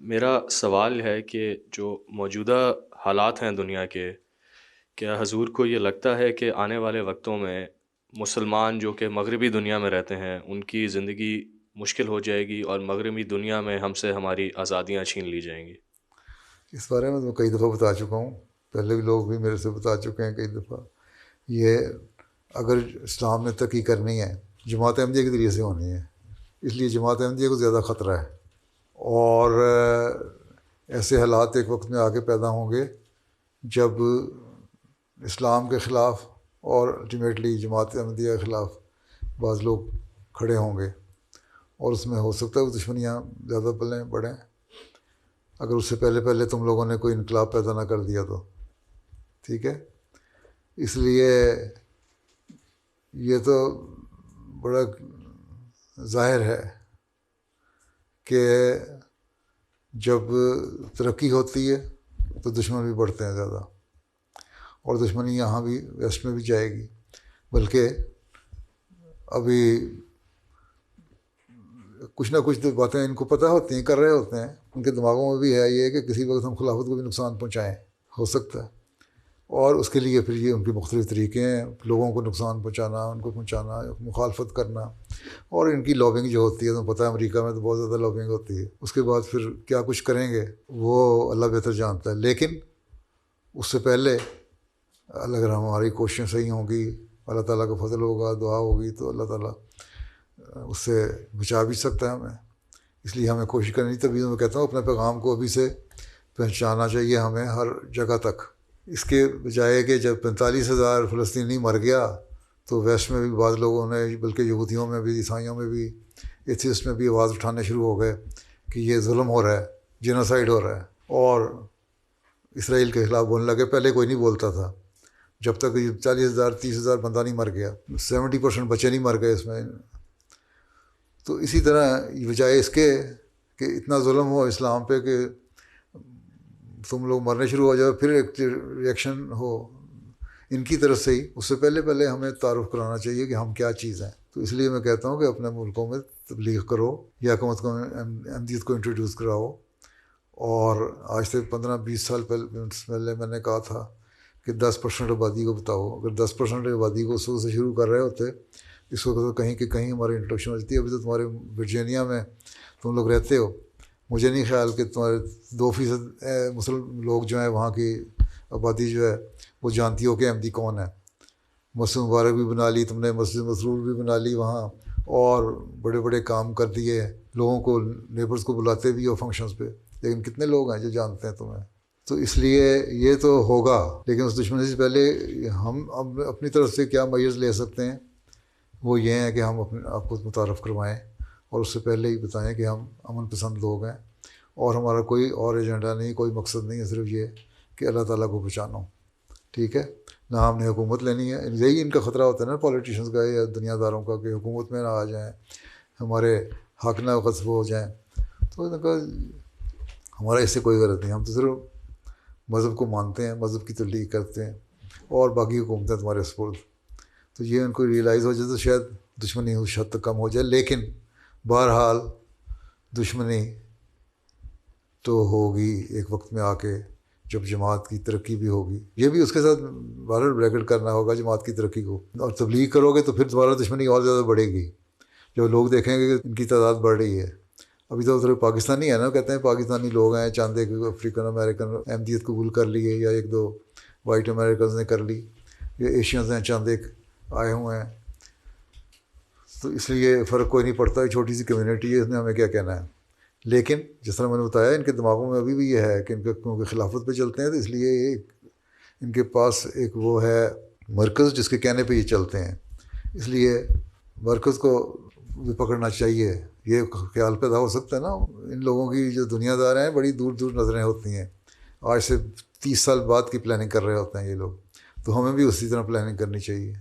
میرا سوال ہے کہ جو موجودہ حالات ہیں دنیا کے، کیا حضور کو یہ لگتا ہے کہ آنے والے وقتوں میں مسلمان جو کہ مغربی دنیا میں رہتے ہیں ان کی زندگی مشکل ہو جائے گی اور مغربی دنیا میں ہم سے ہماری آزادیاں چھین لی جائیں گی؟ اس بارے میں تو کئی دفعہ بتا چکا ہوں، پہلے بھی لوگ بھی میرے سے بتا چکے ہیں کئی دفعہ۔ یہ اگر اسلام میں ترقی کرنی ہے جماعت احمدیہ کے ذریعے سے ہونی ہے، اس لیے جماعت احمدیہ کو زیادہ خطرہ ہے۔ اور ایسے حالات ایک وقت میں آگے پیدا ہوں گے جب اسلام کے خلاف اور الٹیمیٹلی جماعت احمدیہ کے خلاف بعض لوگ کھڑے ہوں گے، اور اس میں ہو سکتا ہے وہ دشمنیاں زیادہ بڑھیں اگر اس سے پہلے تم لوگوں نے کوئی انقلاب پیدا نہ کر دیا تو، ٹھیک ہے۔ اس لیے یہ تو بڑا ظاہر ہے کہ جب ترقی ہوتی ہے تو دشمن بھی بڑھتے ہیں زیادہ، اور دشمنی یہاں بھی ویسٹ میں بھی جائے گی۔ بلکہ ابھی کچھ نہ کچھ تو باتیں ان کو پتہ ہوتی ہیں، کر رہے ہوتے ہیں، ان کے دماغوں میں بھی ہے یہ کہ کسی وقت ہم خلافت کو بھی نقصان پہنچائیں، ہو سکتا ہے۔ اور اس کے لیے پھر یہ ان کے مختلف طریقے ہیں، لوگوں کو نقصان پہنچانا، ان کو پہنچانا، مخالفت کرنا، اور ان کی لابنگ جو ہوتی ہے، تو پتہ ہے امریکہ میں تو بہت زیادہ لابنگ ہوتی ہے۔ اس کے بعد پھر کیا کچھ کریں گے وہ اللہ بہتر جانتا ہے۔ لیکن اس سے پہلے اگر ہماری کوششیں صحیح ہوں گی، اللہ تعالیٰ کا فضل ہوگا، دعا ہوگی، تو اللہ تعالیٰ اس سے بچا بھی سکتا ہے ہمیں۔ اس لیے ہمیں کوشش کرنی، تبھی میں کہتا ہوں اپنے پیغام کو ابھی سے پہنچانا چاہیے ہمیں ہر جگہ تک، اس کے بجائے کہ جب 45,000 فلسطینی مر گیا تو ویسٹ میں بھی بعض لوگوں نے، بلکہ یہودیوں میں بھی، عیسائیوں میں بھی، ایتھیسٹ میں بھی آواز اٹھانے شروع ہو گئے کہ یہ ظلم ہو رہا ہے، جینوسائیڈ ہو رہا ہے، اور اسرائیل کے خلاف بولنے لگے۔ پہلے کوئی نہیں بولتا تھا، جب تک 40,000 30,000 بندہ نہیں مر گیا، 70% بچے نہیں مر گئے اس میں۔ تو اسی طرح بجائے اس کے کہ اتنا ظلم ہو اسلام پہ کہ تم لوگ مرنے شروع ہو جاؤ، پھر ایک ریئیکشن ہو ان کی طرف سے ہی، اس سے پہلے ہمیں تعارف کرانا چاہیے کہ ہم کیا چیز ہیں۔ تو اس لیے میں کہتا ہوں کہ اپنے ملکوں میں تبلیغ کرو، یا کم از کم احمدیت کو انٹروڈیوس کراؤ۔ اور آج سے 15-20 سال پہلے میں نے کہا تھا کہ 10% آبادی کو بتاؤ۔ اگر 10% آبادی کو اس وقت سے شروع کر رہے ہوتے، اس وقت تو کہیں کہ کہیں ہماری انٹروڈکشن ہو جاتی ہے۔ ابھی تو تمہارے ورجینیا میں تم لوگ رہتے ہو، مجھے نہیں خیال کہ تمہارے 2% مسلم لوگ جو ہیں وہاں کی آبادی جو ہے وہ جانتی ہو کہ احمدی کون ہے۔ مسجد مبارک بھی بنا لی تم نے، مسجد مسرور بھی بنا لی وہاں، اور بڑے بڑے کام کر دیے، لوگوں کو، نیبرز کو بلاتے بھی ہو فنکشنز پہ، لیکن کتنے لوگ ہیں جو جانتے ہیں تمہیں؟ تو اس لیے یہ تو ہوگا، لیکن اس دشمنی سے پہلے ہم اپنی طرف سے کیا میئرز لے سکتے ہیں، وہ یہ ہیں کہ ہم اپنے آپ کو متعارف کروائیں، اور اس سے پہلے ہی بتائیں کہ ہم امن پسند لوگ ہیں، اور ہمارا کوئی اور ایجنڈا نہیں، کوئی مقصد نہیں ہے، صرف یہ کہ اللہ تعالیٰ کو بچانا ہو، ٹھیک ہے۔ نہ ہم نے حکومت لینی ہے، یہی ان کا خطرہ ہوتا ہے نا پولیٹیشنز کا یا دنیا داروں کا، کہ حکومت میں نہ آ جائیں، ہمارے حق نہ غصب ہو جائیں۔ تو ان کا ہمارا اس سے کوئی غرض نہیں، ہم تو صرف مذہب کو مانتے ہیں، مذہب کی تبلیغ کرتے ہیں، اور باقی حکومتیں تمہارے سپرد۔ تو یہ ان کو ریئلائز ہو جائے تو شاید دشمنی اس حد تک کم ہو جائے، لیکن بہرحال دشمنی تو ہوگی ایک وقت میں آ کے جب جماعت کی ترقی بھی ہوگی۔ یہ بھی اس کے ساتھ بہرحال بریکٹ کرنا ہوگا جماعت کی ترقی کو، اور تبلیغ کرو گے تو پھر دوبارہ دشمنی اور زیادہ بڑھے گی جب لوگ دیکھیں گے کہ ان کی تعداد بڑھ رہی ہے۔ ابھی تو ادھر پاکستانی ہے نا، کہتے ہیں پاکستانی لوگ ہیں چاند ایک افریقن امریکن احمدیت قبول کر لیے، یا 1-2 وائٹ امریکنز نے کر لی، یا ایشینز ہیں چاند ایک آئے ہوئے ہیں۔ تو اس لیے فرق کوئی نہیں پڑتا، چھوٹی سی کمیونٹی ہے، اس نے ہمیں کیا کہنا ہے۔ لیکن جس طرح میں نے بتایا ان کے دماغوں میں ابھی بھی یہ ہے کہ ان کے کیونکہ خلافت پہ چلتے ہیں، تو اس لیے ان کے پاس ایک وہ ہے مرکز جس کے کہنے پہ یہ چلتے ہیں، اس لیے مرکز کو بھی پکڑنا چاہیے۔ یہ خیال پیدا ہو سکتا ہے نا ان لوگوں کی، جو دنیا دار ہیں بڑی دور دور نظریں ہوتی ہیں، آج سے 30 سال بعد کی پلاننگ کر رہے ہوتے ہیں یہ لوگ، تو ہمیں بھی اسی طرح پلاننگ کرنی چاہیے۔